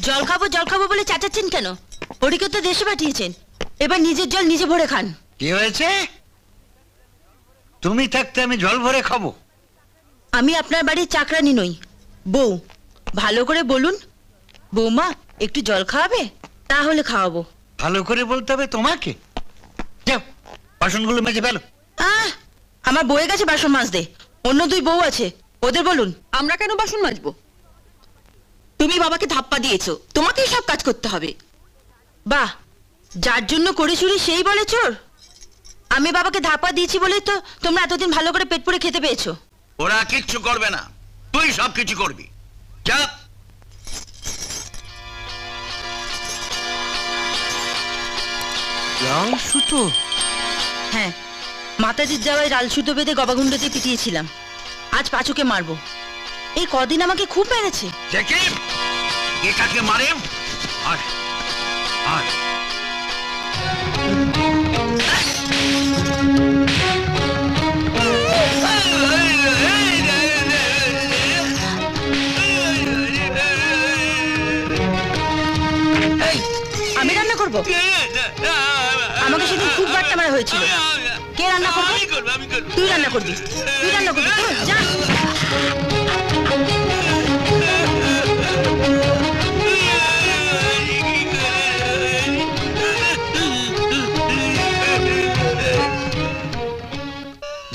জল খাবো বলে চাচাচ্ছেন কেন? হরিকে তো দেশে পাঠিয়েছেন, এবার নিজের জল নিজে ভরে খান। কি হয়েছে? তুমি থাকতে আমি জল ভরে খাবো? আমি আপনার বাড়ির চাকরানি নই, বউ। ভালো করে বলুন, বৌমা একটু জল খাওয়াবে? তাহলে খাওয়াবো। ভালো করে বলতে হবে তোমাকে। যাও বাসনগুলো মেজে ফেলো। আমার বউয়ের কাছে বাসন মাজতে, অন্য দুই বউ আছে, ওদের বলুন। আমরা কেন বাসন মাজবো? তুমি বাবাকে ধাপ্পা দিয়েছো, তোমাকেই সব কাজ করতে হবে। বাহ, যার জন্য করে চুরি সেই বলে চোর। আমি বাবাকে ধাপা দিয়েছি বলেই তো তোমরা এতদিন ভালো করে পেট পুড়ে খেতে পেয়েছো। ওরা কিচ্ছু করবে না, তুই সব কিছু করবি। যা। লাল সুতো? হ্যাঁ, মাতাজির যাওয়ায় লাল সুতো বেঁধে গবাগুন্ডতে পিটিয়েছিলাম। আজ পাঁচুকে মারবো। এই কদিন আমাকে খুব মেরেছে। দেখি কে কাকে মারে। আর আর আমি রান্না করবো? আমাকে সেদিন খুব বাট্টা মারা হয়েছিল। কে রান্না করবে? তুই রান্না করবি, তুই রান্না করবি। যা।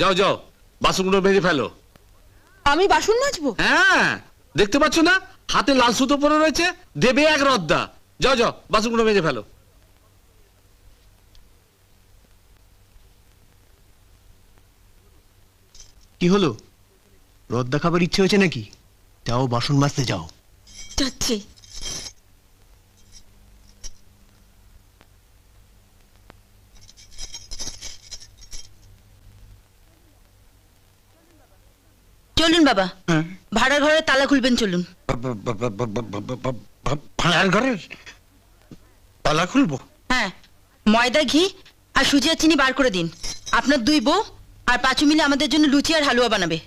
যাও যাও, বাসনগুলো মেজে ফেলো। আমি বাসন মাজবো? হ্যাঁ, দেখতে পাচ্ছ না হাতে লাল সুতো পরে রয়েছে, দেবে এক রদ্দা। যাও যাও, বাসনগুলো মেজে ফেলো। কি হলো, রদ্দা খাবার ইচ্ছে হয়েছে নাকি? যাও বাসন মাজতে যাও। যাচ্ছি। চলুন বাবা, ভাড়ার ঘরে তালা খুলবেন। চলুন। ভাড়ার ঘরের তালা খুলবো? হ্যাঁ, ময়দা, ঘি আর সুজি আর চিনি বার করে দিন। আপনার দুই বউ আর পাঁচু মিলে আমাদের জন্য লুচি আর হালুয়া বানাবে।